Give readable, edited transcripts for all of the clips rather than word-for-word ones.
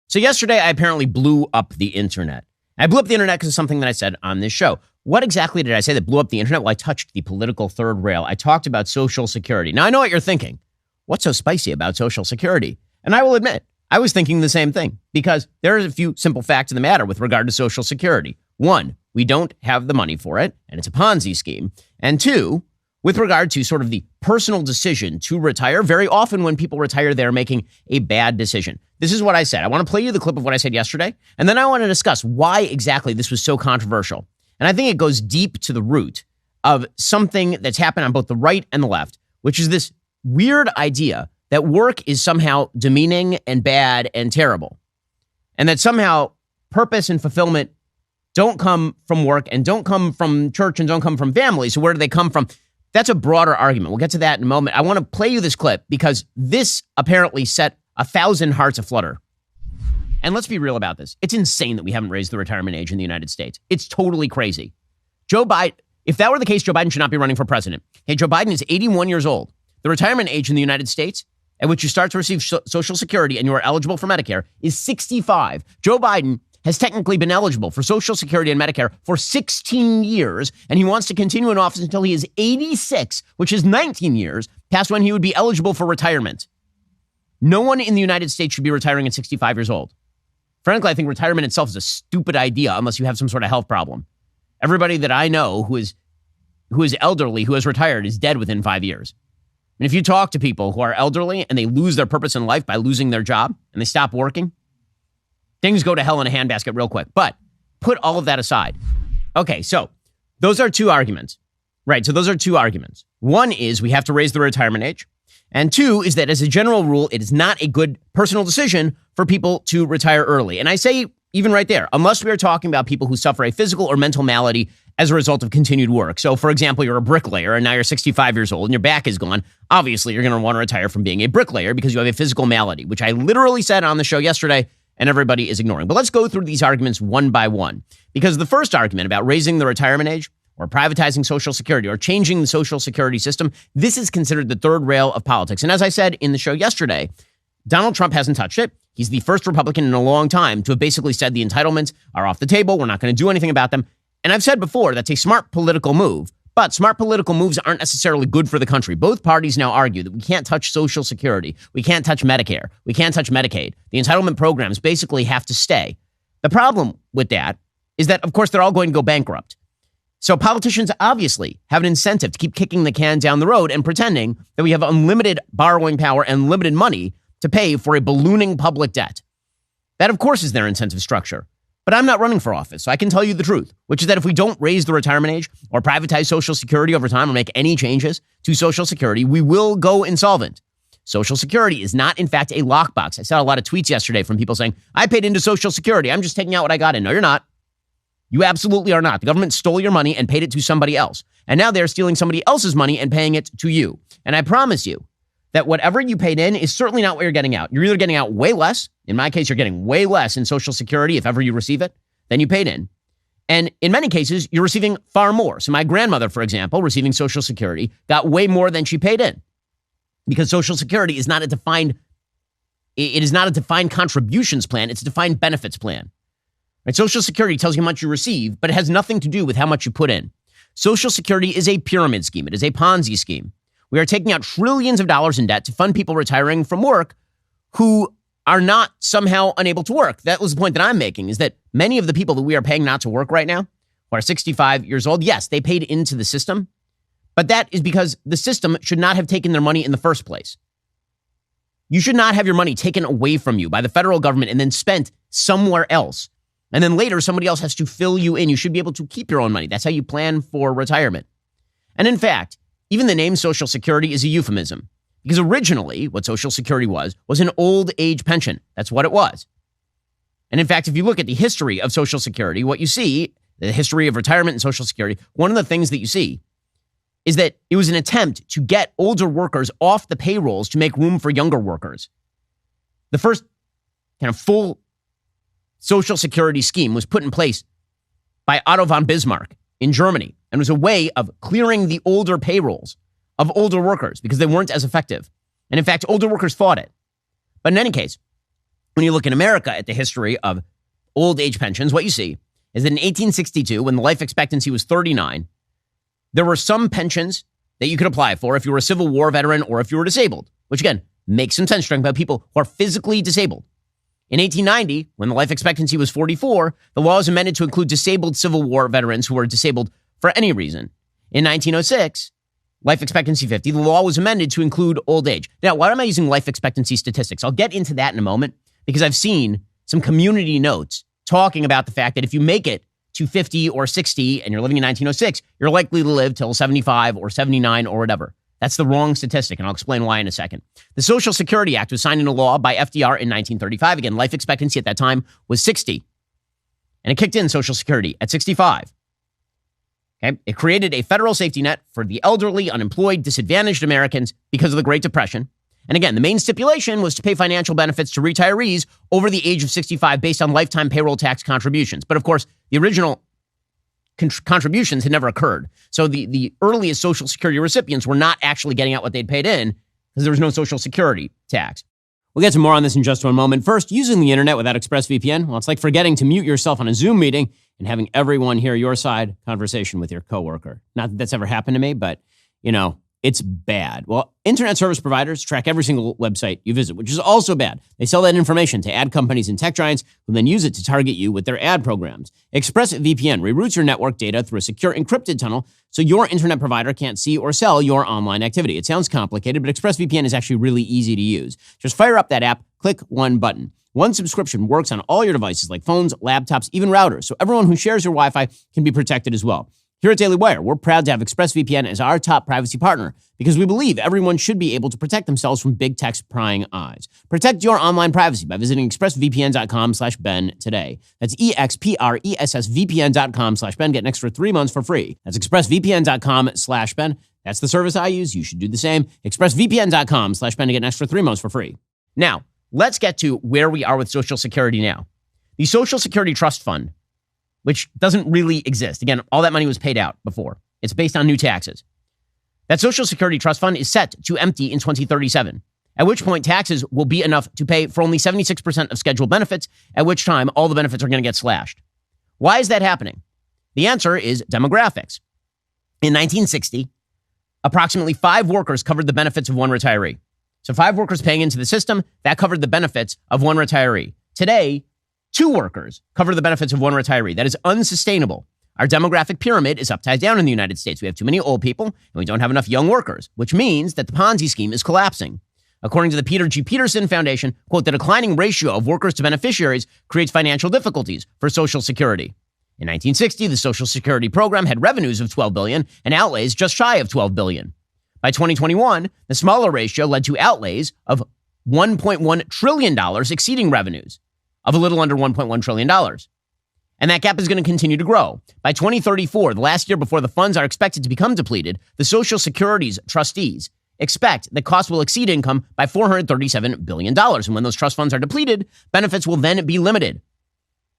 So yesterday, I apparently blew up the internet. I blew up the internet because of something that I said on this show. What exactly did I say that blew up the internet? Well, I touched the political third rail. I talked about Social Security. Now, I know what you're thinking. What's so spicy about Social Security? And I will admit, I was thinking the same thing because there are a few simple facts of the matter with regard to Social Security. One, we don't have the money for it, and it's a Ponzi scheme. And two, with regard to sort of the personal decision to retire, very often when people retire, they're making a bad decision. This is what I said. I want to play you the clip of what I said yesterday, and then I want to discuss why exactly this was so controversial. And I think it goes deep to the root of something that's happened on both the right and the left, which is this weird idea that work is somehow demeaning and bad and terrible, and that somehow purpose and fulfillment don't come from work and don't come from church and don't come from family. So where do they come from? That's a broader argument. We'll get to that in a moment. I want to play you this clip because this apparently set 1,000 hearts aflutter. And let's be real about this. It's insane that we haven't raised the retirement age in the United States. It's totally crazy. Joe Biden, if that were the case, Joe Biden should not be running for president. Hey, Joe Biden is 81 years old. The retirement age in the United States at which you start to receive Social Security and you are eligible for Medicare is 65. Joe Biden has technically been eligible for Social Security and Medicare for 16 years, and he wants to continue in office until he is 86, which is 19 years past when he would be eligible for retirement. No one in the United States should be retiring at 65 years old. Frankly, I think retirement itself is a stupid idea unless you have some sort of health problem. Everybody that I know who is elderly, who has retired, is dead within 5 years. And if you talk to people who are elderly and they lose their purpose in life by losing their job and they stop working, things go to hell in a handbasket real quick. But put all of that aside. Okay, so those are two arguments. Right, so those are two arguments. One is we have to raise the retirement age. And two is that as a general rule, it is not a good personal decision for people to retire early. And I say even right there, unless we are talking about people who suffer a physical or mental malady as a result of continued work. So, for example, you're a bricklayer and now you're 65 years old and your back is gone. Obviously, you're going to want to retire from being a bricklayer because you have a physical malady, which I literally said on the show yesterday and everybody is ignoring. But let's go through these arguments one by one, because the first argument about raising the retirement age or privatizing Social Security or changing the Social Security system, this is considered the third rail of politics. And as I said in the show yesterday, Donald Trump hasn't touched it. He's the first Republican in a long time to have basically said the entitlements are off the table. We're not going to do anything about them. And I've said before, that's a smart political move. But smart political moves aren't necessarily good for the country. Both parties now argue that we can't touch Social Security. We can't touch Medicare. We can't touch Medicaid. The entitlement programs basically have to stay. The problem with that is that, of course, they're all going to go bankrupt. So politicians obviously have an incentive to keep kicking the can down the road and pretending that we have unlimited borrowing power and limited money to pay for a ballooning public debt. That, of course, is their incentive structure. But I'm not running for office, so I can tell you the truth, which is that if we don't raise the retirement age or privatize Social Security over time or make any changes to Social Security, we will go insolvent. Social Security is not, in fact, a lockbox. I saw a lot of tweets yesterday from people saying, I paid into Social Security. I'm just taking out what I got in. No, you're not. You absolutely are not. The government stole your money and paid it to somebody else. And now they're stealing somebody else's money and paying it to you. And I promise you that whatever you paid in is certainly not what you're getting out. You're either getting out way less. In my case, you're getting way less in Social Security, if ever you receive it, than you paid in. And in many cases, you're receiving far more. So my grandmother, for example, receiving Social Security, got way more than she paid in. Because Social Security is not a defined contributions plan. It's a defined benefits plan. Right? Social Security tells you how much you receive, but it has nothing to do with how much you put in. Social Security is a pyramid scheme. It is a Ponzi scheme. We are taking out trillions of dollars in debt to fund people retiring from work who are not somehow unable to work. That was the point that I'm making, is that many of the people that we are paying not to work right now, who are 65 years old, yes, they paid into the system, but that is because the system should not have taken their money in the first place. You should not have your money taken away from you by the federal government and then spent somewhere else. And then later, somebody else has to fill you in. You should be able to keep your own money. That's how you plan for retirement. And in fact, even the name Social Security is a euphemism, because originally what Social Security was an old age pension. That's what it was. And in fact, if you look at the history of Social Security, what you see, the history of retirement and Social Security, one of the things that you see is that it was an attempt to get older workers off the payrolls to make room for younger workers. The first kind of full Social Security scheme was put in place by Otto von Bismarck in Germany, and was a way of clearing the older payrolls of older workers because they weren't as effective. And in fact, older workers fought it. But in any case, when you look in America at the history of old age pensions, what you see is that in 1862, when the life expectancy was 39, there were some pensions that you could apply for if you were a Civil War veteran or if you were disabled, which again, makes some sense talking about people who are physically disabled. In 1890, when the life expectancy was 44, the law was amended to include disabled Civil War veterans who were disabled for any reason. In 1906, life expectancy 50, the law was amended to include old age. Now, why am I using life expectancy statistics? I'll get into that in a moment because I've seen some community notes talking about the fact that if you make it to 50 or 60 and you're living in 1906, you're likely to live till 75 or 79 or whatever. That's the wrong statistic, and I'll explain why in a second. The Social Security Act was signed into law by FDR in 1935. Again, life expectancy at that time was 60. And it kicked in Social Security at 65. Okay? It created a federal safety net for the elderly, unemployed, disadvantaged Americans because of the Great Depression. And again, the main stipulation was to pay financial benefits to retirees over the age of 65 based on lifetime payroll tax contributions. But of course, the original contributions had never occurred. So the earliest Social Security recipients were not actually getting out what they'd paid in because there was no Social Security tax. We'll get to more on this in just one moment. First, using the internet without ExpressVPN, well, it's like forgetting to mute yourself on a Zoom meeting and having everyone hear your side conversation with your coworker. Not that that's ever happened to me, but, it's bad. Well, internet service providers track every single website you visit, which is also bad. They sell that information to ad companies and tech giants who then use it to target you with their ad programs. ExpressVPN reroutes your network data through a secure encrypted tunnel so your internet provider can't see or sell your online activity. It sounds complicated, but ExpressVPN is actually really easy to use. Just fire up that app, click one button. One subscription works on all your devices like phones, laptops, even routers, so everyone who shares your Wi-Fi can be protected as well. Here at Daily Wire, we're proud to have ExpressVPN as our top privacy partner because we believe everyone should be able to protect themselves from big tech's prying eyes. Protect your online privacy by visiting expressvpn.com/Ben today. That's expressvpn.com/Ben. Get an extra 3 months for free. That's expressvpn.com/Ben. That's the service I use. You should do the same. expressvpn.com/Ben to get an extra 3 months for free. Now, let's get to where we are with Social Security now. The Social Security Trust Fund, which doesn't really exist. Again, all that money was paid out before. It's based on new taxes. That Social Security Trust Fund is set to empty in 2037, at which point taxes will be enough to pay for only 76% of scheduled benefits, at which time all the benefits are going to get slashed. Why is that happening? The answer is demographics. In 1960, approximately 5 workers covered the benefits of one retiree. So 5 workers paying into the system, that covered the benefits of one retiree. Today, 2 workers cover the benefits of one retiree. That is unsustainable. Our demographic pyramid is upside down in the United States. We have too many old people, and we don't have enough young workers, which means that the Ponzi scheme is collapsing. According to the Peter G. Peterson Foundation, quote, the declining ratio of workers to beneficiaries creates financial difficulties for Social Security. In 1960, the Social Security program had revenues of $12 billion and outlays just shy of $12 billion. By 2021, the smaller ratio led to outlays of $1.1 trillion exceeding revenues of a little under $1.1 trillion. And that gap is going to continue to grow. By 2034, the last year before the funds are expected to become depleted, the Social Security's trustees expect that costs will exceed income by $437 billion. And when those trust funds are depleted, benefits will then be limited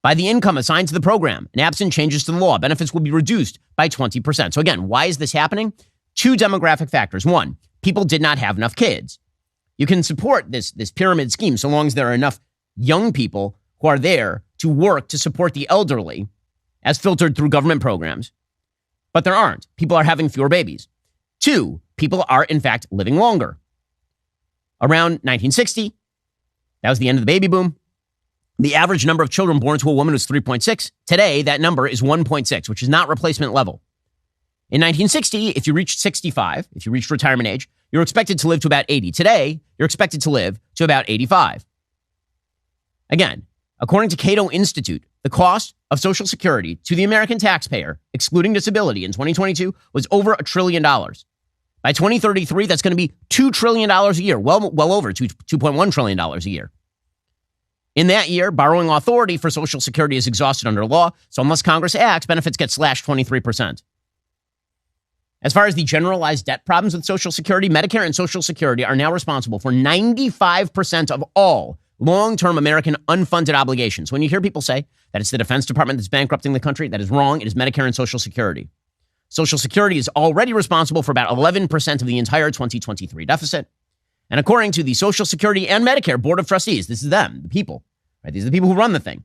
by the income assigned to the program. And absent changes to the law, benefits will be reduced by 20%. So again, why is this happening? 2 demographic factors. 1, people did not have enough kids. You can support this pyramid scheme so long as there are enough young people who are there to work to support the elderly as filtered through government programs. But there aren't. People are having fewer babies. 2, people are in fact living longer. Around 1960, that was the end of the baby boom. The average number of children born to a woman was 3.6. Today, that number is 1.6, which is not replacement level. In 1960, if you reached 65, if you reached retirement age, you're expected to live to about 80. Today, you're expected to live to about 85. Again, according to Cato Institute, the cost of Social Security to the American taxpayer, excluding disability, in 2022 was over $1 trillion. By 2033, that's going to be $2 trillion a year, well over $2.1 trillion a year. In that year, borrowing authority for Social Security is exhausted under law, so unless Congress acts, benefits get slashed 23%. As far as the generalized debt problems with Social Security, Medicare and Social Security are now responsible for 95% of all long-term American unfunded obligations. When you hear people say that it's the Defense Department that's bankrupting the country, that is wrong. It is Medicare and Social Security. Social Security is already responsible for about 11% of the entire 2023 deficit. And according to the Social Security and Medicare Board of Trustees, this is them, the people, right? These are the people who run the thing.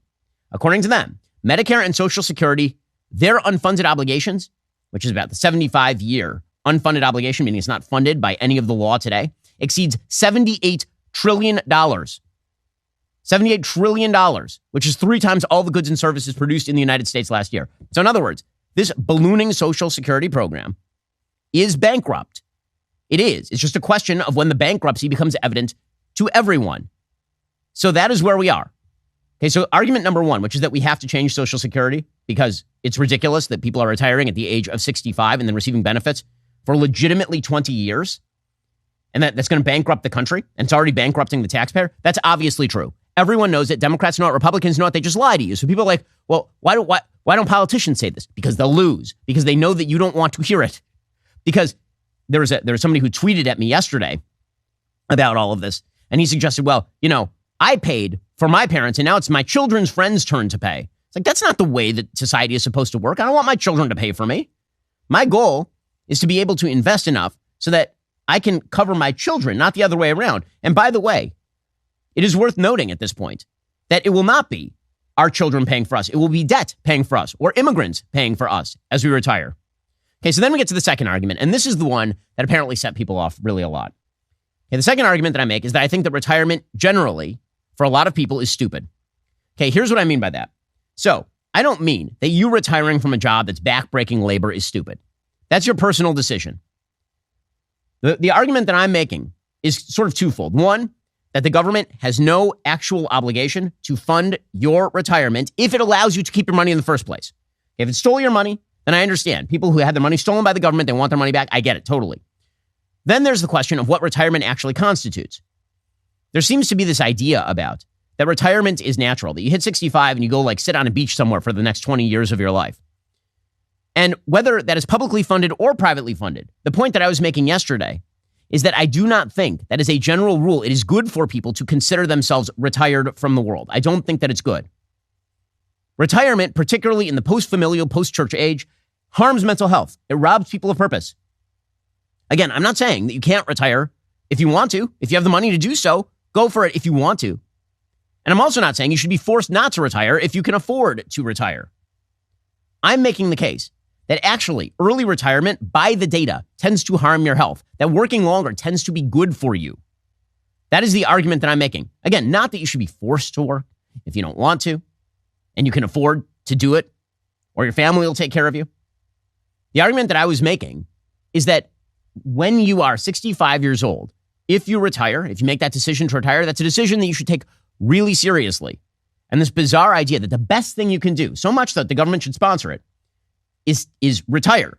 According to them, Medicare and Social Security, their unfunded obligations, which is about the 75-year unfunded obligation, meaning it's not funded by any of the law today, exceeds $78 trillion. $78 trillion, which is 3 times all the goods and services produced in the United States last year. So in other words, this ballooning Social Security program is bankrupt. It is. It's just a question of when the bankruptcy becomes evident to everyone. So that is where we are. Okay, so argument number 1, which is that we have to change Social Security because it's ridiculous that people are retiring at the age of 65 and then receiving benefits for legitimately 20 years, and that's going to bankrupt the country, and it's already bankrupting the taxpayer. That's obviously true. Everyone knows it. Democrats know it. Republicans know it. They just lie to you. So people are like, well, why don't politicians say this? Because they'll lose. Because they know that you don't want to hear it. Because there was somebody who tweeted at me yesterday about all of this, and he suggested, well, I paid for my parents, and now it's my children's friends' turn to pay. It's like, that's not the way that society is supposed to work. I don't want my children to pay for me. My goal is to be able to invest enough so that I can cover my children, not the other way around. And by the way, it is worth noting at this point that it will not be our children paying for us. It will be debt paying for us or immigrants paying for us as we retire. Okay, so then we get to the second argument, and this is the one that apparently set people off really a lot. Okay, the second argument that I make is that I think that retirement generally, for a lot of people, is stupid. Okay, here's what I mean by that. So I don't mean that you retiring from a job that's backbreaking labor is stupid. That's your personal decision. The argument that I'm making is sort of twofold. One, that the government has no actual obligation to fund your retirement if it allows you to keep your money in the first place. If it stole your money, then I understand. People who had their money stolen by the government, they want their money back. I get it, totally. Then there's the question of what retirement actually constitutes. There seems to be this idea about that retirement is natural, that you hit 65 and you go sit on a beach somewhere for the next 20 years of your life. And whether that is publicly funded or privately funded, the point that I was making yesterday is that I do not think that as a general rule, it is good for people to consider themselves retired from the world. I don't think that it's good. Retirement, particularly in the post-familial, post-church age, harms mental health. It robs people of purpose. Again, I'm not saying that you can't retire if you want to. If you have the money to do so, go for it if you want to. And I'm also not saying you should be forced not to retire if you can afford to retire. I'm making the case that actually early retirement, by the data, tends to harm your health, that working longer tends to be good for you. That is the argument that I'm making. Again, not that you should be forced to work if you don't want to, and you can afford to do it, or your family will take care of you. The argument that I was making is that when you are 65 years old, if you retire, if you make that decision to retire, that's a decision that you should take really seriously. And this bizarre idea that the best thing you can do, so much that the government should sponsor it, is retire.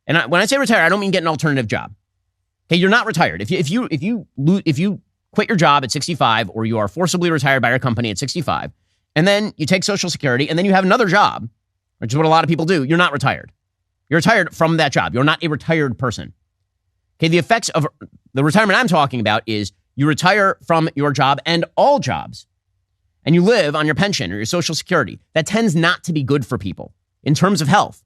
And when I say retire, I don't mean get an alternative job. Okay, you're not retired. If you quit your job at 65, or you are forcibly retired by your company at 65, and then you take Social Security, and then you have another job, which is what a lot of people do, you're not retired. You're retired from that job. You're not a retired person. Okay, the effects of the retirement I'm talking about is you retire from your job and all jobs, and you live on your pension or your Social Security. That tends not to be good for people in terms of health.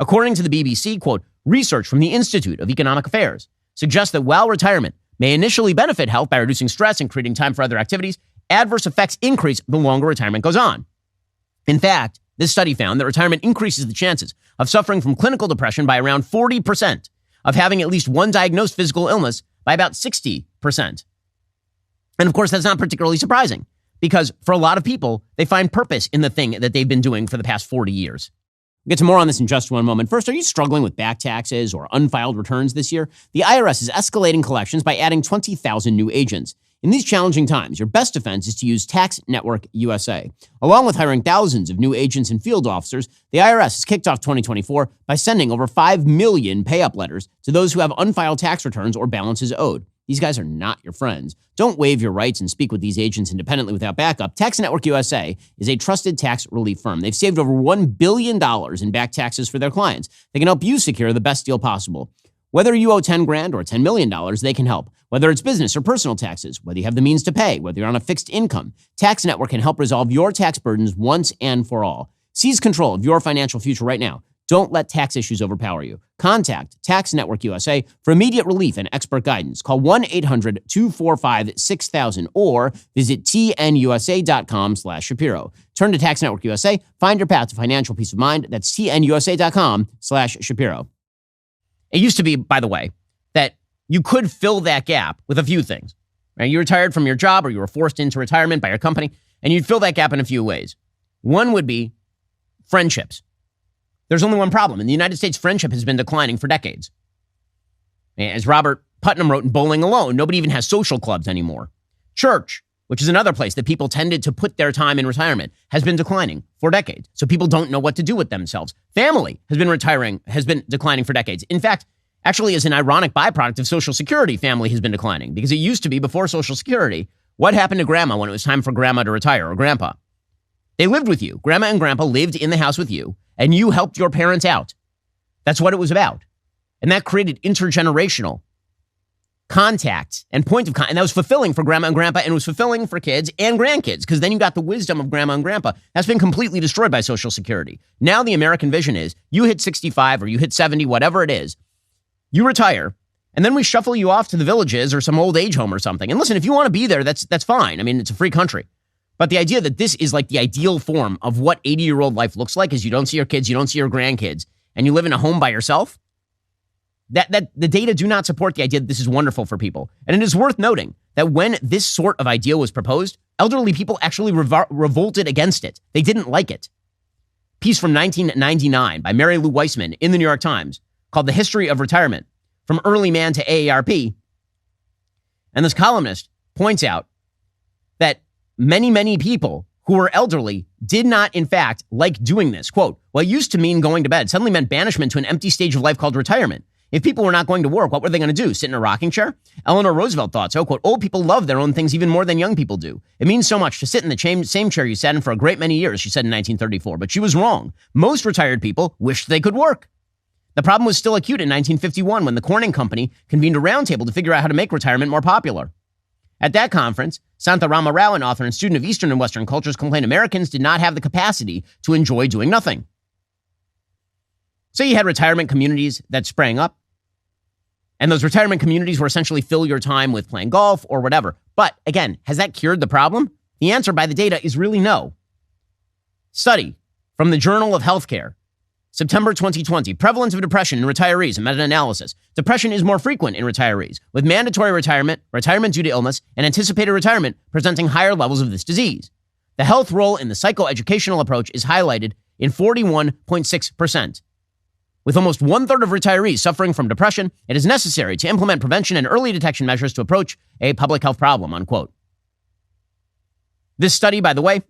According to the BBC, quote, research from the Institute of Economic Affairs suggests that while retirement may initially benefit health by reducing stress and creating time for other activities, adverse effects increase the longer retirement goes on. In fact, this study found that retirement increases the chances of suffering from clinical depression by around 40%, of having at least one diagnosed physical illness by about 60%. And of course, that's not particularly surprising, because for a lot of people, they find purpose in the thing that they've been doing for the past 40 years. We'll get to more on this in just one moment. First, are you struggling with back taxes or unfiled returns this year? The IRS is escalating collections by adding 20,000 new agents. In these challenging times, your best defense is to use Tax Network USA. Along with hiring thousands of new agents and field officers, the IRS has kicked off 2024 by sending over 5 million pay-up letters to those who have unfiled tax returns or balances owed. These guys are not your friends. Don't waive your rights and speak with these agents independently without backup. Tax Network USA is a trusted tax relief firm. They've saved over $1 billion in back taxes for their clients. They can help you secure the best deal possible. Whether you owe $10,000 or $10 million, they can help. Whether it's business or personal taxes, whether you have the means to pay, whether you're on a fixed income, Tax Network can help resolve your tax burdens once and for all. Seize control of your financial future right now. Don't let tax issues overpower you. Contact Tax Network USA for immediate relief and expert guidance. Call 1-800-245-6000 or visit tnusa.com/Shapiro. Turn to Tax Network USA. Find your path to financial peace of mind. That's tnusa.com/Shapiro. It used to be, by the way, that you could fill that gap with a few things. Right? You retired from your job or you were forced into retirement by your company, and you'd fill that gap in a few ways. One would be friendships. There's only one problem. In the United States, friendship has been declining for decades. As Robert Putnam wrote in Bowling Alone, nobody even has social clubs anymore. Church, which is another place that people tended to put their time in retirement, has been declining for decades. So people don't know what to do with themselves. Family has been declining for decades. In fact, actually, as an ironic byproduct of Social Security, family has been declining because it used to be before Social Security. What happened to grandma when it was time for grandma to retire or grandpa? They lived with you. Grandma and grandpa lived in the house with you, and you helped your parents out. That's what it was about. And that created intergenerational contact and point of contact. And that was fulfilling for grandma and grandpa, and it was fulfilling for kids and grandkids, because then you got the wisdom of grandma and grandpa. That's been completely destroyed by Social Security. Now the American vision is you hit 65 or you hit 70, whatever it is, you retire, and then we shuffle you off to the villages or some old age home or something. And listen, if you want to be there, that's fine. I mean, it's a free country. But the idea that this is like the ideal form of what 80-year-old life looks like is you don't see your kids, you don't see your grandkids, and you live in a home by yourself, that the data do not support the idea that this is wonderful for people. And it is worth noting that when this sort of idea was proposed, elderly people actually revolted against it. They didn't like it. Piece from 1999 by Mary Lou Weissman in the New York Times called The History of Retirement, From Early Man to AARP. And this columnist points out that many people who were elderly did not, in fact, like doing this. Quote, what used to mean going to bed suddenly meant banishment to an empty stage of life called retirement. If people were not going to work, what were they going to do? Sit in a rocking chair? Eleanor Roosevelt thought so. Quote, old people love their own things even more than young people do. It means so much to sit in the same chair you sat in for a great many years, she said in 1934. But she was wrong. Most retired people wished they could work. The problem was still acute in 1951 when the Corning Company convened a roundtable to figure out how to make retirement more popular. At that conference, Santa Rama Rao, an author and student of Eastern and Western cultures, complained Americans did not have the capacity to enjoy doing nothing. So you had retirement communities that sprang up, and those retirement communities were essentially fill your time with playing golf or whatever. But again, has that cured the problem? The answer by the data is really no. Study from the Journal of Healthcare, September 2020, prevalence of depression in retirees, a meta-analysis. Depression is more frequent in retirees, with mandatory retirement, retirement due to illness, and anticipated retirement presenting higher levels of this disease. The health role in the psychoeducational approach is highlighted in 41.6%. With almost one-third of retirees suffering from depression, it is necessary to implement prevention and early detection measures to approach a public health problem, unquote. This study, by the way,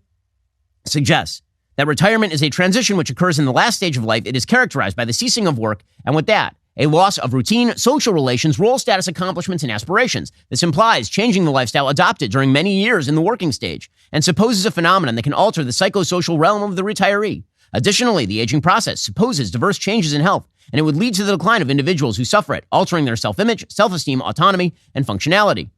suggests that retirement is a transition which occurs in the last stage of life. It is characterized by the ceasing of work, and with that, a loss of routine, social relations, role status, accomplishments, and aspirations. This implies changing the lifestyle adopted during many years in the working stage, and supposes a phenomenon that can alter the psychosocial realm of the retiree. Additionally, the aging process supposes diverse changes in health, and it would lead to the decline of individuals who suffer it, altering their self-image, self-esteem, autonomy, and functionality.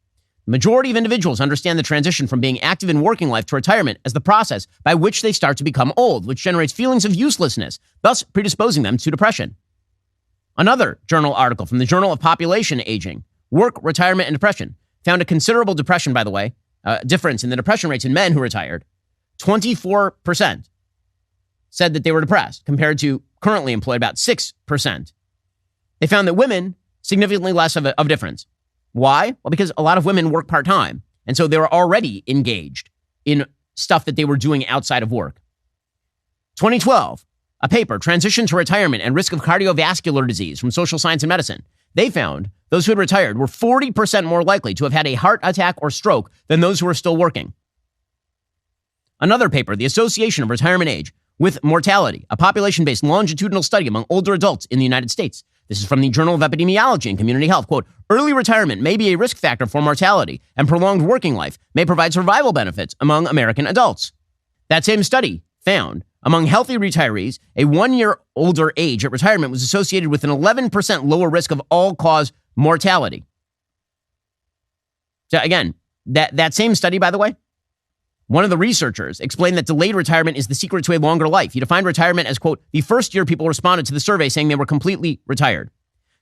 The majority of individuals understand the transition from being active in working life to retirement as the process by which they start to become old, which generates feelings of uselessness, thus predisposing them to depression. Another journal article from the Journal of Population Aging, Work, Retirement, and Depression, found a considerable depression, by the way, difference in the depression rates in men who retired. 24% said that they were depressed, compared to currently employed about 6%. They found that women, significantly less of a difference. Why? Well, because a lot of women work part-time, and so they were already engaged in stuff that they were doing outside of work. 2012, a paper, Transition to Retirement and Risk of Cardiovascular Disease from Social Science and Medicine. They found those who had retired were 40% more likely to have had a heart attack or stroke than those who were still working. Another paper, The Association of Retirement Age with Mortality, a population-based longitudinal study among older adults in the United States. This is from the Journal of Epidemiology and Community Health. Quote, early retirement may be a risk factor for mortality, and prolonged working life may provide survival benefits among American adults. That same study found among healthy retirees, a 1 year older age at retirement was associated with an 11% lower risk of all-cause mortality. So again, that same study, by the way, One of the researchers explained that delayed retirement is the secret to a longer life. He defined retirement as, quote, the first year people responded to the survey saying they were completely retired.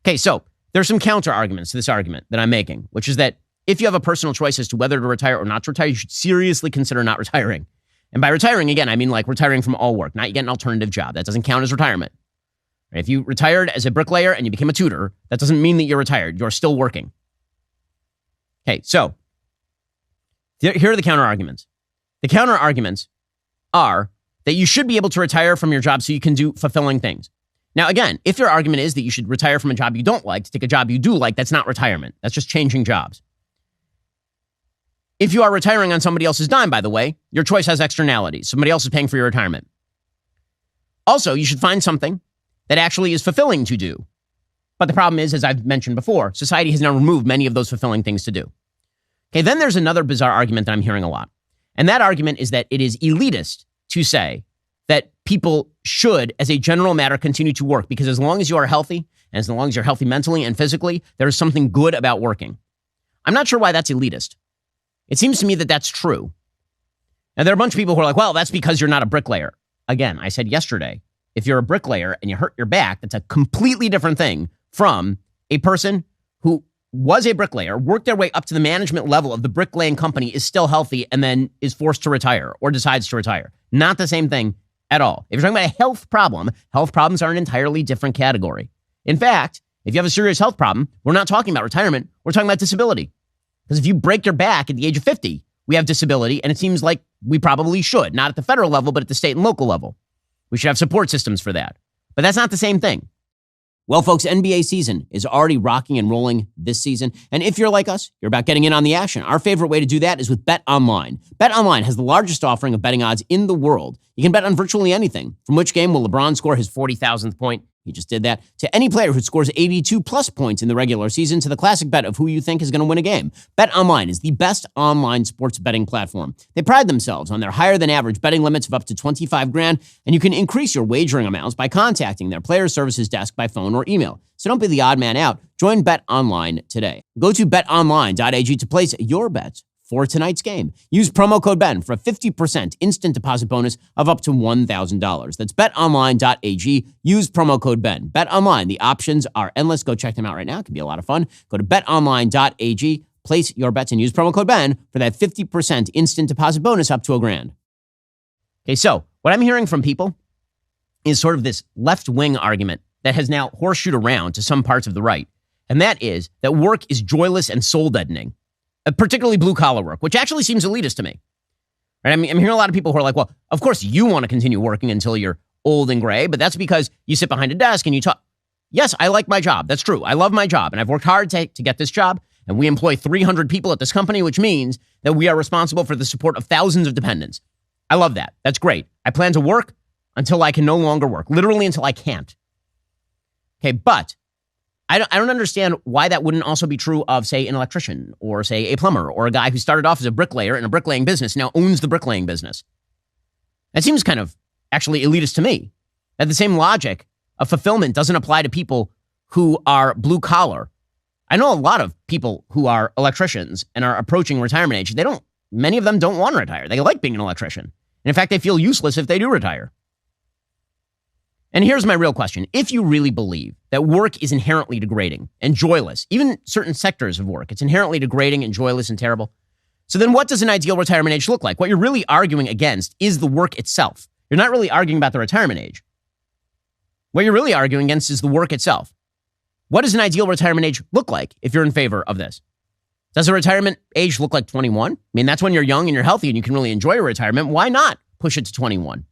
Okay, so there's some counter arguments to this argument that I'm making, which is that if you have a personal choice as to whether to retire or not to retire, you should seriously consider not retiring. And by retiring, again, I mean like retiring from all work, not you get an alternative job. That doesn't count as retirement. If you retired as a bricklayer and you became a tutor, that doesn't mean that you're retired. You're still working. Okay, so here are the counter arguments. The counter arguments are that you should be able to retire from your job so you can do fulfilling things. Now, again, if your argument is that you should retire from a job you don't like to take a job you do like, that's not retirement. That's just changing jobs. If you are retiring on somebody else's dime, by the way, your choice has externalities. Somebody else is paying for your retirement. Also, you should find something that actually is fulfilling to do. But the problem is, as I've mentioned before, society has now removed many of those fulfilling things to do. Okay, then there's another bizarre argument that I'm hearing a lot. And that argument is that it is elitist to say that people should, as a general matter, continue to work because as long as you are healthy, and as long as you're healthy mentally and physically, there is something good about working. I'm not sure why that's elitist. It seems to me that that's true. Now, there are a bunch of people who are like, well, that's because you're not a bricklayer. Again, I said yesterday, if you're a bricklayer and you hurt your back, that's a completely different thing from a person who was a bricklayer, worked their way up to the management level of the bricklaying company, is still healthy, and then is forced to retire or decides to retire. Not the same thing at all. If you're talking about a health problems are an entirely different category. In fact, if you have a serious health problem, we're not talking about retirement. We're talking about disability. Because if you break your back at the age of 50, we have disability, and it seems like we probably should, not at the federal level, but at the state and local level. We should have support systems for that. But that's not the same thing. Well, folks, NBA season is already rocking and rolling this season. And if you're like us, you're about getting in on the action. Our favorite way to do that is with BetOnline. BetOnline has the largest offering of betting odds in the world. You can bet on virtually anything. From which game will LeBron score his 40,000th point? He just did that. To any player who scores 82 plus points in the regular season, to the classic bet of who you think is going to win a game. BetOnline is the best online sports betting platform. They pride themselves on their higher than average betting limits of up to 25 grand, and you can increase your wagering amounts by contacting their player services desk by phone or email. So don't be the odd man out. Join BetOnline today. Go to betonline.ag to place your bets for tonight's game. Use promo code BEN for a 50% instant deposit bonus of up to $1,000. That's betonline.ag. Use promo code BEN. BetOnline, the options are endless. Go check them out right now. It can be a lot of fun. Go to betonline.ag, place your bets, and use promo code BEN for that 50% instant deposit bonus up to $1,000. Okay, so what I'm hearing from people is sort of this left-wing argument that has now horseshoed around to some parts of the right, and that is that work is joyless and soul-deadening. Particularly blue-collar work, which actually seems elitist to me. Right? I'm hearing a lot of people who are like, well, of course you want to continue working until you're old and gray, but that's because you sit behind a desk and you talk. Yes, I like my job. That's true. I love my job, and I've worked hard to get this job, and we employ 300 people at this company, which means that we are responsible for the support of thousands of dependents. I love that. That's great. I plan to work until I can no longer work, literally until I can't. Okay, but I don't understand why that wouldn't also be true of, say, an electrician or, say, a plumber or a guy who started off as a bricklayer in a bricklaying business, now owns the bricklaying business. That seems kind of actually elitist to me. That the same logic of fulfillment doesn't apply to people who are blue collar. I know a lot of people who are electricians and are approaching retirement age. Many of them don't want to retire. They like being an electrician. And in fact, they feel useless if they do retire. And here's my real question. If you really believe that work is inherently degrading and joyless, even certain sectors of work, it's inherently degrading and joyless and terrible, so then what does an ideal retirement age look like? What you're really arguing against is the work itself. You're not really arguing about the retirement age. What you're really arguing against is the work itself. What does an ideal retirement age look like if you're in favor of this? Does a retirement age look like 21? I mean, that's when you're young and you're healthy and you can really enjoy your retirement. Why not push it to 21?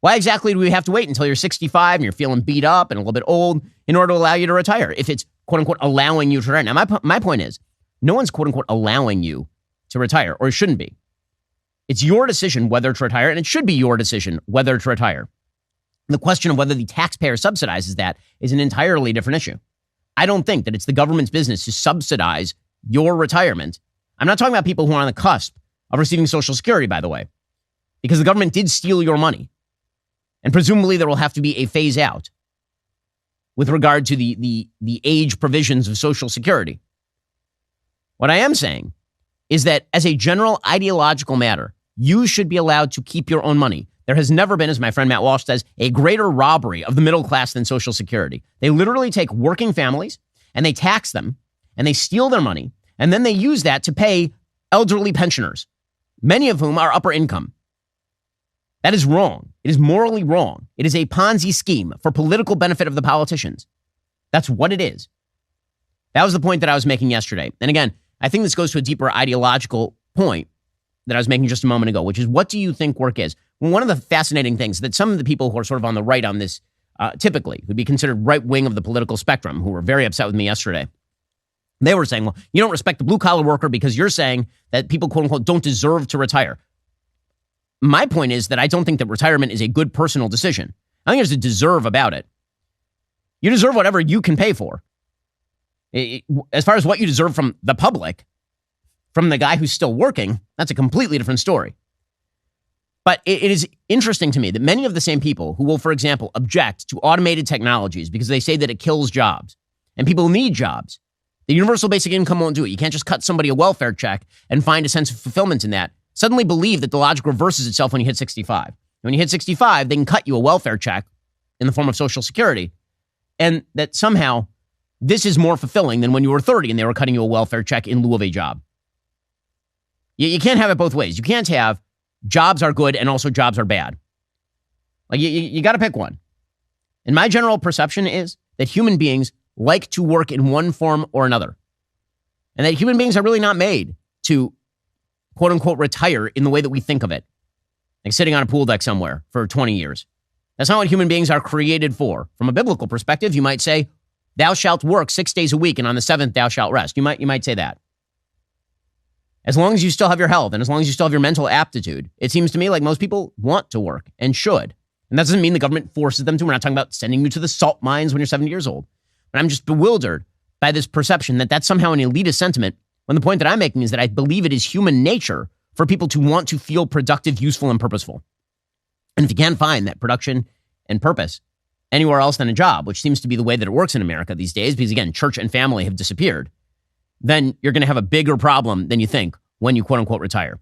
Why exactly do we have to wait until you're 65 and you're feeling beat up and a little bit old in order to allow you to retire? If it's, quote unquote, allowing you to retire. Now, my point is, no one's, quote unquote, allowing you to retire, or it shouldn't be. It's your decision whether to retire, and it should be your decision whether to retire. The question of whether the taxpayer subsidizes that is an entirely different issue. I don't think that it's the government's business to subsidize your retirement. I'm not talking about people who are on the cusp of receiving Social Security, by the way, because the government did steal your money. And presumably there will have to be a phase out with regard to the age provisions of Social Security. What I am saying is that as a general ideological matter, You should be allowed to keep your own money. There has never been, as my friend Matt Walsh says, a greater robbery of the middle class than Social Security. They literally take working families and they tax them and they steal their money, and then they use that to pay elderly pensioners, many of whom are upper income. That is wrong. It is morally wrong. It is a Ponzi scheme for political benefit of the politicians. That's what it is. That was the point that I was making yesterday. And again, I think this goes to a deeper ideological point that I was making just a moment ago, which is, what do you think work is? Well, one of the fascinating things that some of the people who are sort of on the right on this, typically, who'd be considered right wing of the political spectrum, who were very upset with me yesterday, they were saying, well, you don't respect the blue collar worker because you're saying that people, quote unquote, don't deserve to retire. My point is that I don't think that retirement is a good personal decision. I think there's a deserve about it. You deserve whatever you can pay for. As far as what you deserve from the public, from the guy who's still working, that's a completely different story. But it is interesting to me that many of the same people who will, for example, object to automated technologies because they say that it kills jobs, and people need jobs. The universal basic income won't do it. You can't just cut somebody a welfare check and find a sense of fulfillment in that. Suddenly believe that the logic reverses itself when you hit 65. When you hit 65, they can cut you a welfare check in the form of Social Security, and that somehow this is more fulfilling than when you were 30 and they were cutting you a welfare check in lieu of a job. You can't have it both ways. You can't have jobs are good and also jobs are bad. Like you got to pick one. And my general perception is that human beings like to work in one form or another. And that human beings are really not made to, quote unquote, retire in the way that we think of it. Like sitting on a pool deck somewhere for 20 years. That's not what human beings are created for. From a biblical perspective, you might say, thou shalt work 6 days a week and on the seventh thou shalt rest. You might say that. As long as you still have your health and as long as you still have your mental aptitude, it seems to me like most people want to work and should. And that doesn't mean the government forces them to. We're not talking about sending you to the salt mines when you're 70 years old. But I'm just bewildered by this perception that that's somehow an elitist sentiment, when the point that I'm making is that I believe it is human nature for people to want to feel productive, useful, and purposeful. And if you can't find that production and purpose anywhere else than a job, which seems to be the way that it works in America these days, because again, church and family have disappeared, then you're going to have a bigger problem than you think when you quote unquote retire.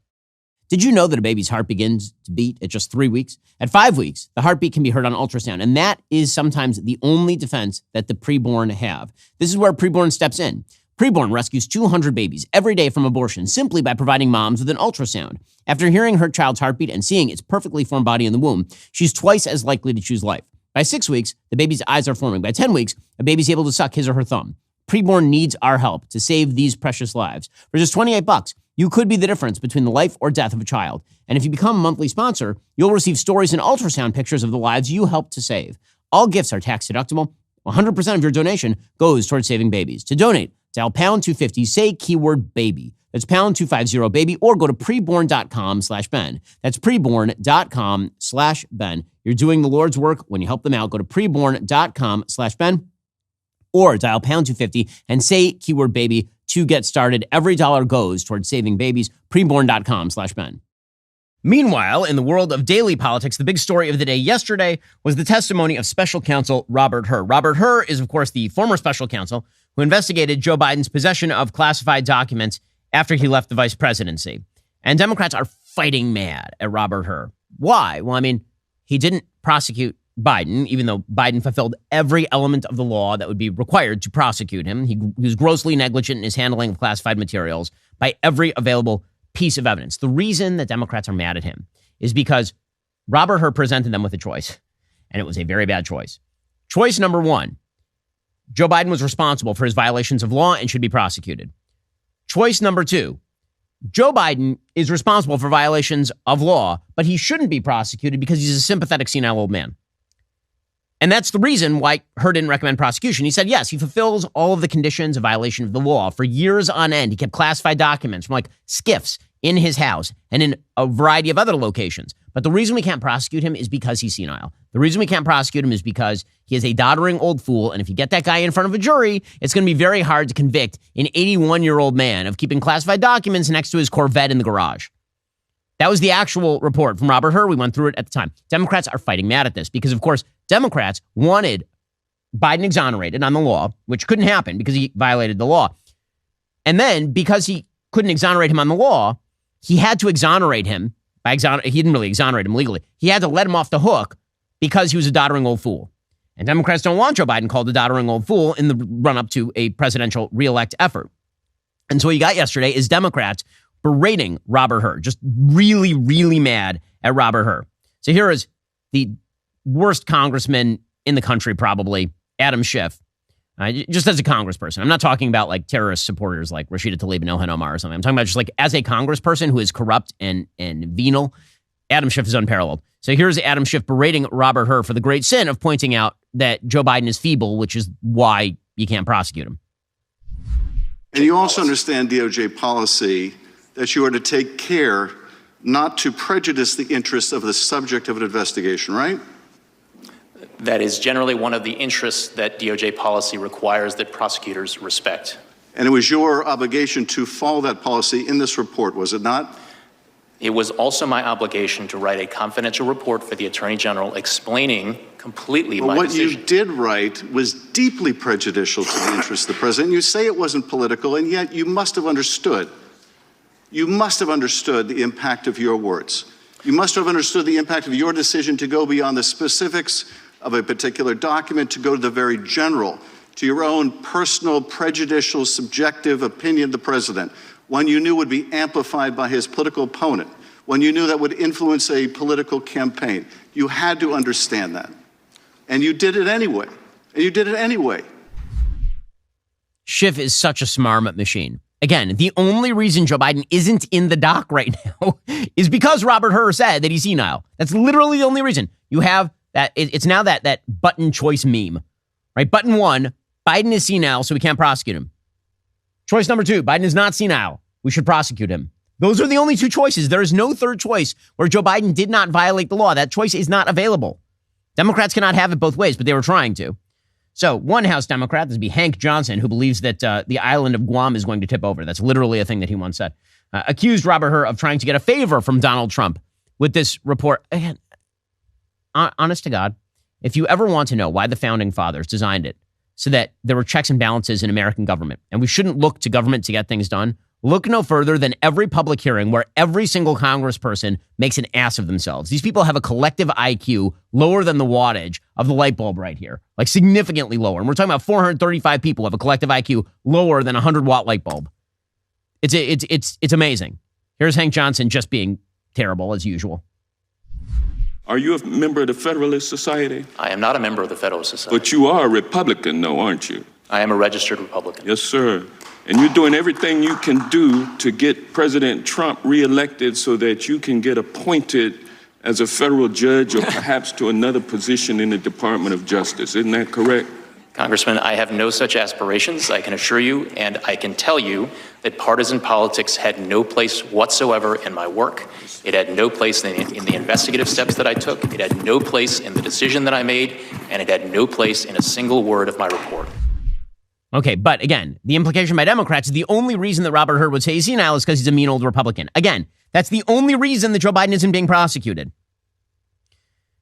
Did you know that a baby's heart begins to beat at just 3 weeks? At 5 weeks, the heartbeat can be heard on ultrasound, and that is sometimes the only defense that the preborn have. This is where preborn steps in. Preborn rescues 200 babies every day from abortion simply by providing moms with an ultrasound. After hearing her child's heartbeat and seeing its perfectly formed body in the womb, she's twice as likely to choose life. By 6 weeks, the baby's eyes are forming. By 10 weeks, a baby's able to suck his or her thumb. Preborn needs our help to save these precious lives. For just $28, you could be the difference between the life or death of a child. And if you become a monthly sponsor, you'll receive stories and ultrasound pictures of the lives you helped to save. All gifts are tax deductible. 100% of your donation goes towards saving babies. To donate, dial pound 250, say keyword baby. That's pound 250 baby, or go to preborn.com/Ben. That's preborn.com/Ben. You're doing the Lord's work when you help them out. Go to preborn.com/Ben or dial pound 250 and say keyword baby to get started. Every dollar goes towards saving babies. Preborn.com/Ben. Meanwhile, in the world of daily politics, the big story of the day yesterday was the testimony of special counsel Robert Hur. Robert Hur is, of course, the former special counsel who investigated Joe Biden's possession of classified documents after he left the vice presidency. And Democrats are fighting mad at Robert Hur. Why? Well, I mean, he didn't prosecute Biden, even though Biden fulfilled every element of the law that would be required to prosecute him. He was grossly negligent in his handling of classified materials by every available piece of evidence. The reason that Democrats are mad at him is because Robert Hur presented them with a choice, and it was a very bad choice. Choice number one, Joe Biden was responsible for his violations of law and should be prosecuted. Choice number two, Joe Biden is responsible for violations of law, but he shouldn't be prosecuted because he's a sympathetic senile old man. And that's the reason why Hur didn't recommend prosecution. He said, yes, he fulfills all of the conditions of violation of the law for years on end. He kept classified documents from like Schiffs in his house and in a variety of other locations. But the reason we can't prosecute him is because he's senile. The reason we can't prosecute him is because he is a doddering old fool. And if you get that guy in front of a jury, it's going to be very hard to convict an 81-year-old man of keeping classified documents next to his Corvette in the garage. That was the actual report from Robert Hur. We went through it at the time. Democrats are fighting mad at this because, of course, Democrats wanted Biden exonerated on the law, which couldn't happen because he violated the law. And then because he couldn't exonerate him on the law, he had to exonerate him He didn't really exonerate him legally. He had to let him off the hook because he was a doddering old fool. And Democrats don't want Joe Biden called a doddering old fool in the run-up to a presidential reelect effort. And so what you got yesterday is Democrats berating Robert Hur, just really, really mad at Robert Hur. So here is the worst congressman in the country, probably, Adam Schiff, just as a congressperson. I'm not talking about like terrorist supporters like Rashida Tlaib and Ilhan Omar or something. I'm talking about just like as a congressperson who is corrupt and venal. Adam Schiff is unparalleled. So here's Adam Schiff berating Robert Hur for the great sin of pointing out that Joe Biden is feeble, which is why you can't prosecute him. And you also understand DOJ policy that you are to take care not to prejudice the interests of the subject of an investigation, right? That is generally one of the interests that DOJ policy requires that prosecutors respect. And it was your obligation to follow that policy in this report, was it not? It was also my obligation to write a confidential report for the Attorney General explaining completely my decision. What you did write was deeply prejudicial to the interests of the president. You say it wasn't political, and yet you must have understood. You must have understood the impact of your words. You must have understood the impact of your decision to go beyond the specifics of a particular document, to go to the very general, to your own personal, prejudicial, subjective opinion of the president, one you knew would be amplified by his political opponent, one you knew that would influence a political campaign. You had to understand that. And you did it anyway. Schiff is such a smarm machine. Again, the only reason Joe Biden isn't in the dock right now is because Robert Hur said that he's senile. That's literally the only reason. You have that. It's now that button choice meme, right? Button 1, Biden is senile, so we can't prosecute him. Choice number 2, Biden is not senile. We should prosecute him. Those are the only two choices. There is no third choice where Joe Biden did not violate the law. That choice is not available. Democrats cannot have it both ways, but they were trying to. So one House Democrat, this would be Hank Johnson, who believes that the island of Guam is going to tip over. That's literally a thing that he once said. Accused Robert Hur of trying to get a favor from Donald Trump with this report. Again, honest to God, if you ever want to know why the founding fathers designed it so that there were checks and balances in American government, and we shouldn't look to government to get things done, look no further than every public hearing where every single congressperson makes an ass of themselves. These people have a collective IQ lower than the wattage of the light bulb right here, like significantly lower. And we're talking about 435 people have a collective IQ lower than a 100-watt light bulb. It's amazing. Here's Hank Johnson just being terrible as usual. Are you a member of the Federalist Society? I am not a member of the Federalist Society. But you are a Republican, though, aren't you? I am a registered Republican. Yes, sir. And you're doing everything you can do to get President Trump reelected so that you can get appointed as a federal judge or perhaps to another position in the Department of Justice. Isn't that correct? Congressman, I have no such aspirations, I can assure you, and I can tell you that partisan politics had no place whatsoever in my work. It had no place in the investigative steps that I took. It had no place in the decision that I made, and it had no place in a single word of my report. Okay, but again, the implication by Democrats is the only reason that Robert Hur would say he's senile is because he's a mean old Republican. Again, that's the only reason that Joe Biden isn't being prosecuted.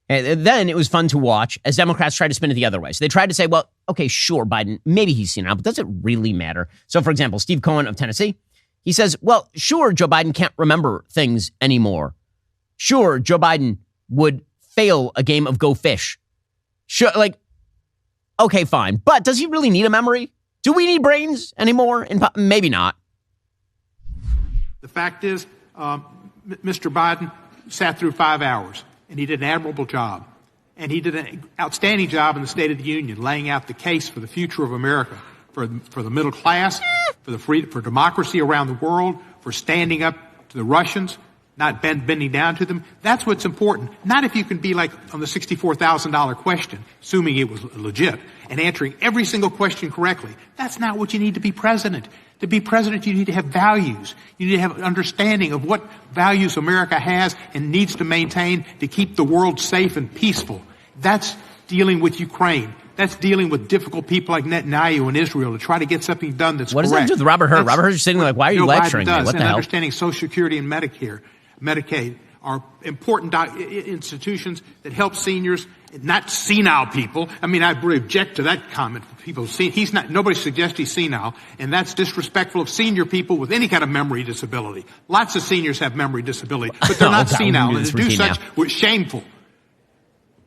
And then it was fun to watch as Democrats tried to spin it the other way. So they tried to say, well, okay, sure, Biden, maybe he's senile, but does it really matter? So, for example, Steve Cohen of Tennessee, he says, well, sure, Joe Biden can't remember things anymore. Sure, Joe Biden would fail a game of Go Fish. Sure, like, okay, fine. But does he really need a memory? Do we need brains anymore? Maybe not. The fact is, Mr. Biden sat through 5 hours, and he did an admirable job. And he did an outstanding job in the State of the Union, laying out the case for the future of America, for the middle class, for democracy around the world, for standing up to the Russians, not bending down to them. That's what's important. Not if you can be like on the $64,000 question, assuming it was legit, and answering every single question correctly. That's not what you need to be president. To be president, you need to have values. You need to have an understanding of what values America has and needs to maintain to keep the world safe and peaceful. That's dealing with Ukraine. That's dealing with difficult people like Netanyahu in Israel to try to get something done that's what correct. What does that do with Robert Hur? Robert Hur's sitting there like, why are you lecturing me? What the hell? Understanding Social Security and Medicaid. are important institutions that help seniors, not senile people. I mean, I really object to that comment. People see nobody suggests he's senile, and that's disrespectful of senior people with any kind of memory disability. Lots of seniors have memory disability, but they're not senile, and to do such was shameful.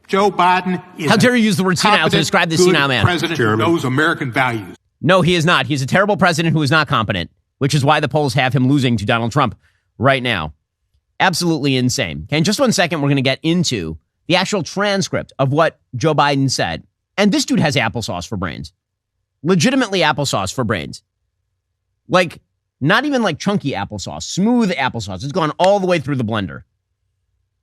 Joe Biden is how dare you use the word senile to describe this senile man? President who knows American values. No, he is not. He's a terrible president who is not competent, which is why the polls have him losing to Donald Trump right now. Absolutely insane. Okay, in just 1 second, we're going to get into the actual transcript of what Joe Biden said. And this dude has applesauce for brains. Legitimately applesauce for brains. Like, not even like chunky applesauce, smooth applesauce. It's gone all the way through the blender.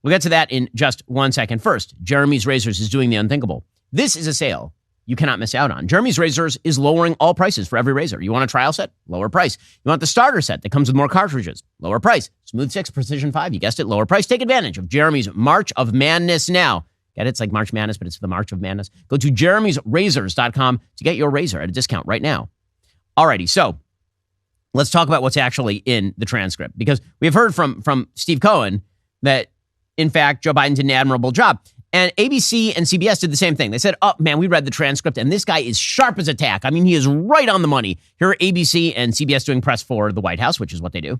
We'll get to that in just 1 second. First, Jeremy's Razors is doing the unthinkable. This is a sale you cannot miss out on. Jeremy's Razors is lowering all prices for every razor. You want a trial set? Lower price. You want the starter set that comes with more cartridges? Lower price. Smooth 6, Precision 5, you guessed it, lower price. Take advantage of Jeremy's March of Madness now. Get it? It's like March Madness, but it's the March of Madness. Go to jeremy'srazors.com to get your razor at a discount right now. Alrighty, so let's talk about what's actually in the transcript, because we have heard from Steve Cohen that, in fact, Joe Biden did an admirable job. And ABC and CBS did the same thing. They said, oh, man, we read the transcript, and this guy is sharp as a tack. I mean, he is right on the money. Here are ABC and CBS doing press for the White House, which is what they do.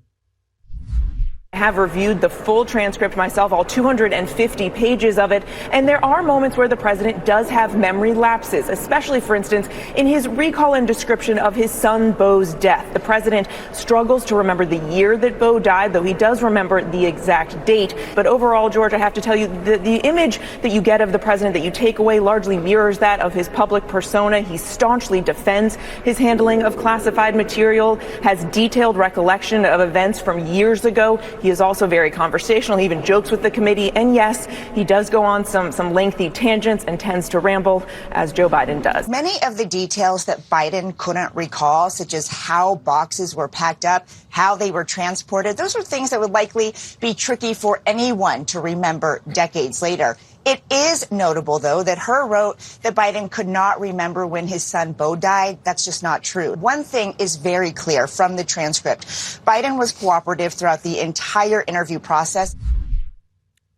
I have reviewed the full transcript myself, all 250 pages of it, and there are moments where the president does have memory lapses, especially, for instance, in his recall and description of his son Beau's death. The president struggles to remember the year that Beau died, though he does remember the exact date. But overall, George, I have to tell you, the image that you get of the president that you take away largely mirrors that of his public persona. He staunchly defends his handling of classified material, has detailed recollection of events from years ago. He is also very conversational. He even jokes with the committee. And yes, he does go on some lengthy tangents and tends to ramble, as Joe Biden does. Many of the details that Biden couldn't recall, such as how boxes were packed up, how they were transported, those are things that would likely be tricky for anyone to remember decades later. It is notable, though, that Hur wrote that Biden could not remember when his son Beau died. That's just not true. One thing is very clear from the transcript. Biden was cooperative throughout the entire interview process.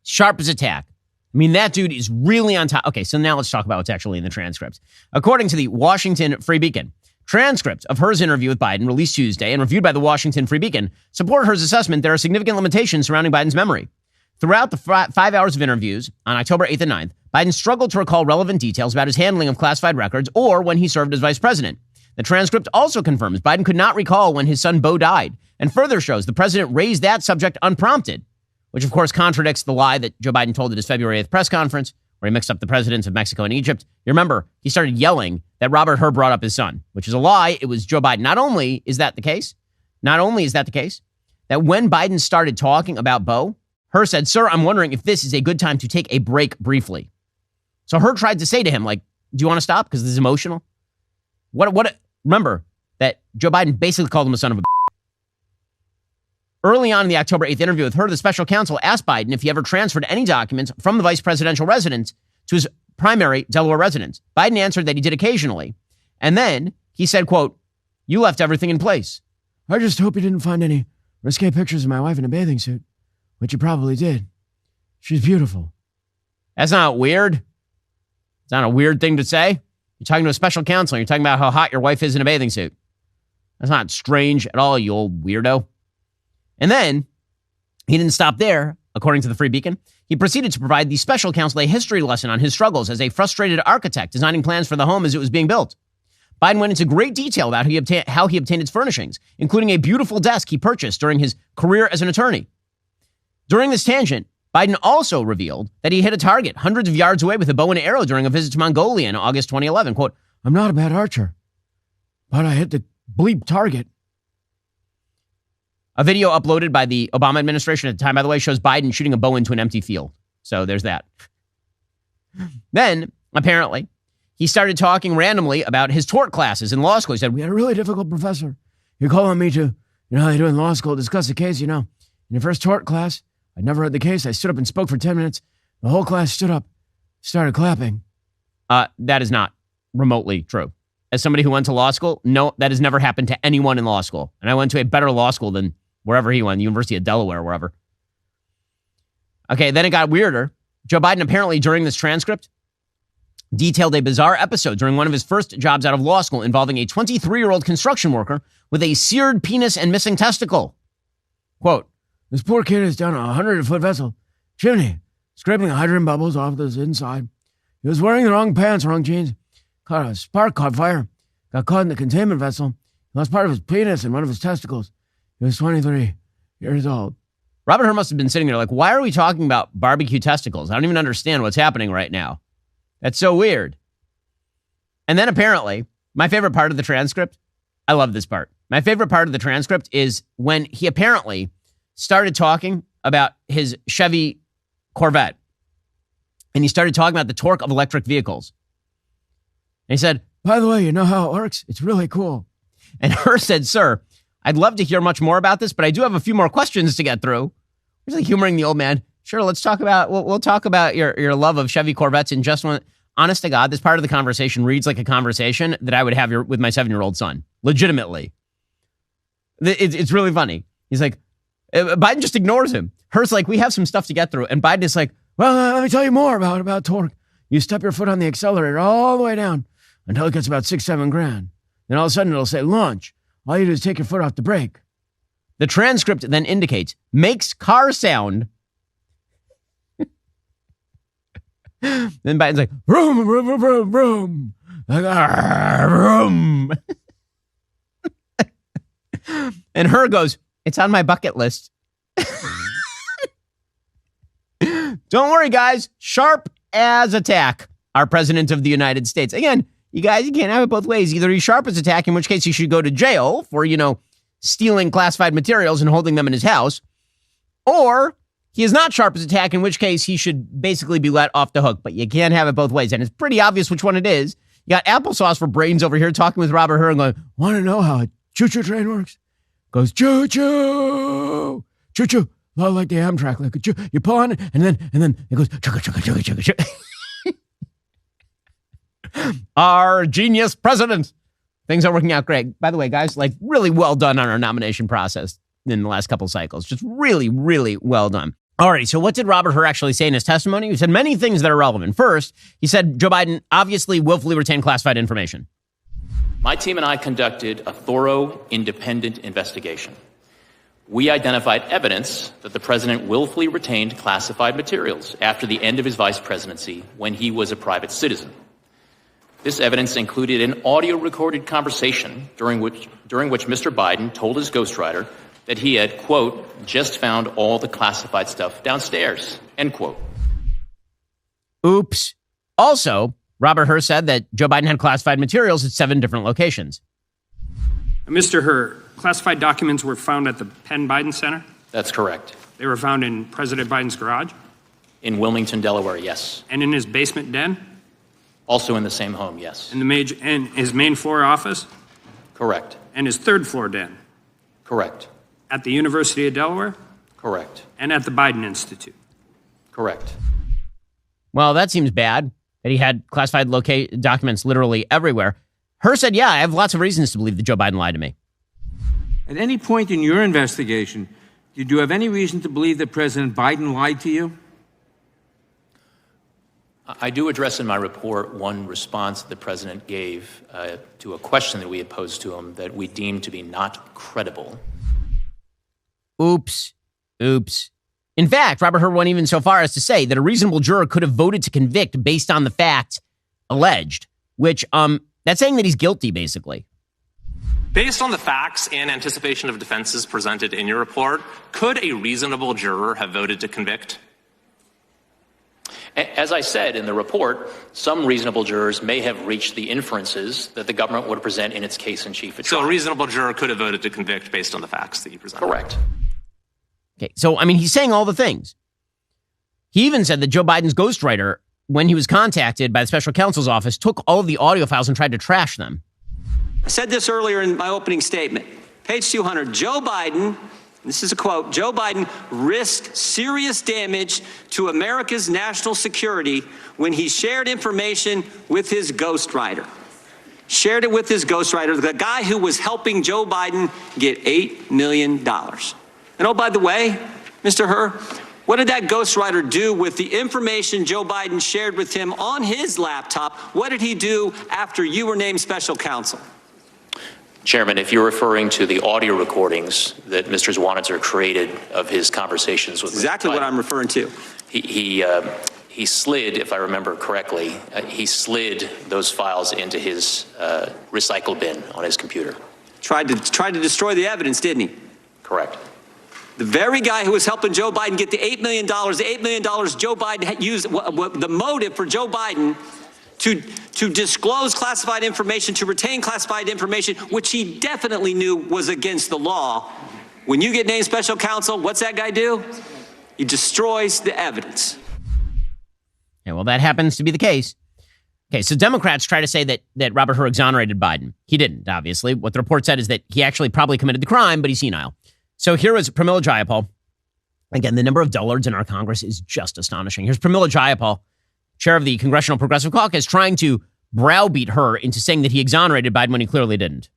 Sharp as a tack. I mean, that dude is really on top. Okay, so now let's talk about what's actually in the transcript. According to the Washington Free Beacon, transcripts of Hur's interview with Biden released Tuesday and reviewed by the Washington Free Beacon support Hur's assessment there are significant limitations surrounding Biden's memory. Throughout the 5 hours of interviews on October 8th and 9th, Biden struggled to recall relevant details about his handling of classified records or when he served as vice president. The transcript also confirms Biden could not recall when his son Beau died, and further shows the president raised that subject unprompted, which of course contradicts the lie that Joe Biden told at his February 8th press conference, where he mixed up the presidents of Mexico and Egypt. You remember, he started yelling that Robert Hur brought up his son, which is a lie. It was Joe Biden. Not only is that the case, that when Biden started talking about Beau, Hur said, "Sir, I'm wondering if this is a good time to take a break briefly." So Hur tried to say to him, like, do you want to stop? Because this is emotional. Remember that Joe Biden basically called him a son of a Early on in the October 8th interview with Hur, the special counsel asked Biden if he ever transferred any documents from the vice presidential residence to his primary Delaware residence. Biden answered that he did occasionally. And then he said, quote, "You left everything in place. I just hope you didn't find any risque pictures of my wife in a bathing suit, which you probably did. She's beautiful." That's not weird. It's not a weird thing to say. You're talking to a special counsel. You're talking about how hot your wife is in a bathing suit. That's not strange at all, you old weirdo. And then he didn't stop there. According to the Free Beacon, he proceeded to provide the special counsel a history lesson on his struggles as a frustrated architect designing plans for the home as it was being built. Biden went into great detail about how he obtained its furnishings, including a beautiful desk he purchased during his career as an attorney. During this tangent, Biden also revealed that he hit a target hundreds of yards away with a bow and arrow during a visit to Mongolia in August 2011. Quote, "I'm not a bad archer, but I hit the bleep target." A video uploaded by the Obama administration at the time, by the way, shows Biden shooting a bow into an empty field. So there's that. Then, apparently, he started talking randomly about his tort classes in law school. He said, "We had a really difficult professor. He called on me to, how they do in law school, discuss the case, In the first tort class, I'd never heard the case. I stood up and spoke for 10 minutes. The whole class stood up, started clapping." That is not remotely true. As somebody who went to law school, no, that has never happened to anyone in law school. And I went to a better law school than wherever he went, the University of Delaware, wherever. Okay, then it got weirder. Joe Biden apparently during this transcript detailed a bizarre episode during one of his first jobs out of law school involving a 23-year-old construction worker with a seared penis and missing testicle. Quote, this poor kid is down a 100-foot vessel chimney, scraping hydrogen bubbles off the inside. He was wearing the wrong pants, wrong jeans. Caught a spark, caught fire. Got caught in the containment vessel. He lost part of his penis and one of his testicles. He was 23 years old. Robert Hur must have been sitting there like, why are we talking about barbecue testicles? I don't even understand what's happening right now. That's so weird. And then apparently, my favorite part of the transcript, I love this part. My favorite part of the transcript is when he apparently started talking about his Chevy Corvette. And he started talking about the torque of electric vehicles. And he said, by the way, you know how it works? It's really cool. And Hur said, sir, I'd love to hear much more about this, but I do have a few more questions to get through. He's like humoring the old man. Sure, let's talk about, we'll talk about your love of Chevy Corvettes in just one. Honest to God, this part of the conversation reads like a conversation that I would have with my 7-year-old son. Legitimately. It's really funny. He's like, Biden just ignores him. Hur's like, we have some stuff to get through. And Biden is like, well, let me tell you more about torque. You step your foot on the accelerator all the way down until it gets about 6-7 grand. Then all of a sudden it'll say launch. All you do is take your foot off the brake. The transcript then indicates, makes car sound. Then Biden's like, vroom, vroom, vroom, vroom, vroom. Like, vroom. And Hur goes, it's on my bucket list. Don't worry, guys. Sharp as attack, our president of the United States. Again, you guys, you can't have it both ways. Either he's sharp as attack, in which case he should go to jail for, stealing classified materials and holding them in his house. Or he is not sharp as attack, in which case he should basically be let off the hook. But you can't have it both ways. And it's pretty obvious which one it is. You got applesauce for brains over here talking with Robert Hur and going, want to know how a choo-choo train works? Goes, choo-choo, choo-choo. Like the Amtrak, like a choo. You pull on it, and then it goes, chugga, chugga, chugga, chugga, chugga. Our genius president. Things are working out great. By the way, guys, like really well done on our nomination process in the last couple cycles. Just really, really well done. All right, so what did Robert Hur actually say in his testimony? He said many things that are relevant. First, he said Joe Biden obviously willfully retained classified information. My team and I conducted a thorough, independent investigation. We identified evidence that the president willfully retained classified materials after the end of his vice presidency when he was a private citizen. This evidence included an audio-recorded conversation during which Mr. Biden told his ghostwriter that he had, quote, just found all the classified stuff downstairs, end quote. Oops. Also, Robert Hur said that Joe Biden had classified materials at 7 different locations. Mr. Hur, classified documents were found at the Penn Biden Center? That's correct. They were found in President Biden's garage? In Wilmington, Delaware, yes. And in his basement den? Also in the same home, yes. In his main floor office? Correct. And his third floor den? Correct. At the University of Delaware? Correct. And at the Biden Institute? Correct. Well, that seems bad, that he had classified documents literally everywhere. Hur said, yeah, I have lots of reasons to believe that Joe Biden lied to me. At any point in your investigation, did you have any reason to believe that President Biden lied to you? I do address in my report one response the president gave to a question that we had posed to him that we deemed to be not credible. Oops. In fact, Robert Hur went even so far as to say that a reasonable juror could have voted to convict based on the fact alleged, which that's saying that he's guilty, basically. Based on the facts and anticipation of defenses presented in your report, could a reasonable juror have voted to convict? As I said in the report, some reasonable jurors may have reached the inferences that the government would present in its case in chief at trial. So a reasonable juror could have voted to convict based on the facts that you presented? Correct. Okay, so, he's saying all the things. He even said that Joe Biden's ghostwriter, when he was contacted by the special counsel's office, took all of the audio files and tried to trash them. I said this earlier in my opening statement. Page 200, Joe Biden, this is a quote, Joe Biden risked serious damage to America's national security when he shared information with his ghostwriter. Shared it with his ghostwriter, the guy who was helping Joe Biden get $8 million. And oh, by the way, Mr. Hur, What did that ghostwriter do with the information Joe Biden shared with him on his laptop? What did he do after you were named special counsel? Chairman, if you're referring to the audio recordings that Mr. Zwanitzer created of his conversations with exactly Biden, what I'm referring to. He slid, if I remember correctly, he slid those files into his recycle bin on his computer. Tried to destroy the evidence, didn't he? Correct. The very guy who was helping Joe Biden get the $8 million Joe Biden had used, the motive for Joe Biden to disclose classified information, to retain classified information, which he definitely knew was against the law. When you get named special counsel, what's that guy do? He destroys the evidence. Yeah, well, that happens to be the case. Okay, so Democrats try to say that Robert Hur exonerated Biden. He didn't, obviously. What the report said is that he actually probably committed the crime, but he's senile. So here is Pramila Jayapal. Again, the number of dullards in our Congress is just astonishing. Here's Pramila Jayapal, chair of the Congressional Progressive Caucus, trying to browbeat Hur into saying that he exonerated Biden when he clearly didn't.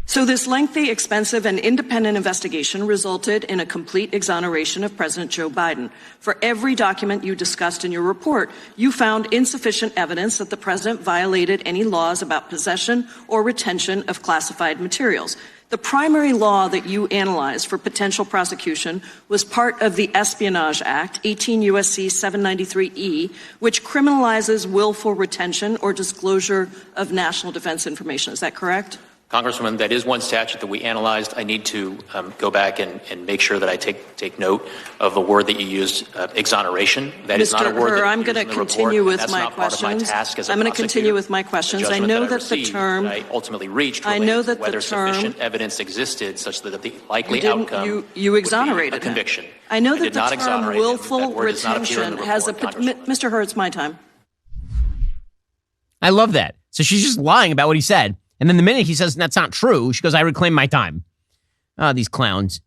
So this lengthy, expensive, and independent investigation resulted in a complete exoneration of President Joe Biden. For every document you discussed in your report, you found insufficient evidence that the president violated any laws about possession or retention of classified materials. The primary law that you analyzed for potential prosecution was part of the Espionage Act, 18 U.S.C. 793E, which criminalizes willful retention or disclosure of national defense information. Is that correct? Congresswoman, that is one statute that we analyzed. I need to go back and make sure that I take note of the word that you used, exoneration. That is not a word that I'm going to continue with my questions. I'm going to continue with my questions. I know that the term I ultimately reached whether sufficient evidence existed such that the likely outcome you exonerated would be a conviction. I know that the term willful retention has a Mr. Hur, it's my time. I love that. So she's just lying about what he said. And then the minute he says that's not true, she goes, I reclaim my time. These clowns.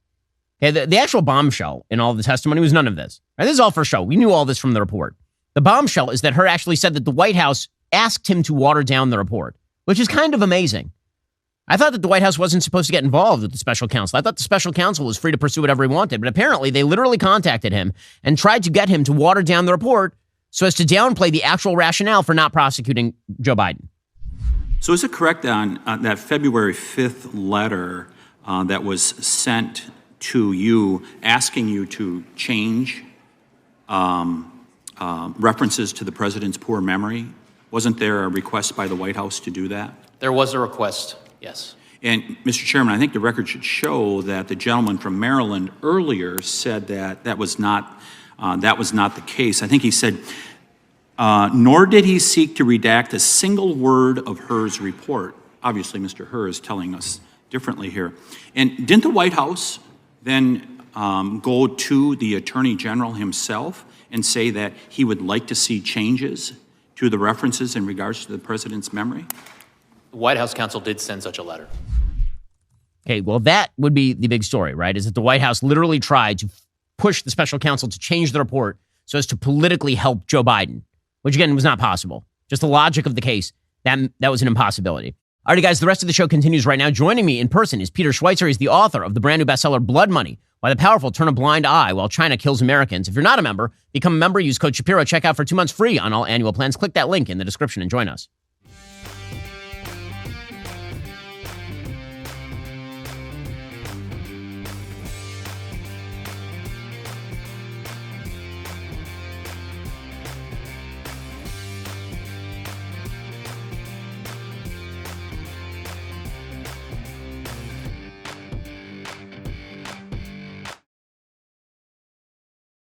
Okay, the actual bombshell in all the testimony was none of this. Right, this is all for show. We knew all this from the report. The bombshell is that Hur actually said that the White House asked him to water down the report, which is kind of amazing. I thought that the White House wasn't supposed to get involved with the special counsel. I thought the special counsel was free to pursue whatever he wanted. But apparently they literally contacted him and tried to get him to water down the report so as to downplay the actual rationale for not prosecuting Joe Biden. So is it correct on that February 5th letter that was sent to you asking you to change references to the president's poor memory? Wasn't there a request by the White House to do that? There was a request, yes. And, Mr. Chairman, I think the record should show that the gentleman from Maryland earlier said that was not the case. I think he said, nor did he seek to redact a single word of Hur's report. Obviously, Mr. Hur is telling us differently here. And didn't the White House then go to the Attorney General himself and say that he would like to see changes to the references in regards to the president's memory? The White House counsel did send such a letter. Okay, well, that would be the big story, right? Is that the White House literally tried to push the special counsel to change the report so as to politically help Joe Biden, which, again, was not possible. Just the logic of the case, that was an impossibility. All right, guys, the rest of the show continues right now. Joining me in person is Peter Schweitzer. He's the author of the brand new bestseller, Blood Money, Why the Powerful Turn a Blind Eye While China Kills Americans. If you're not a member, become a member. Use code Shapiro. Check out for 2 months free on all annual plans. Click that link in the description and join us.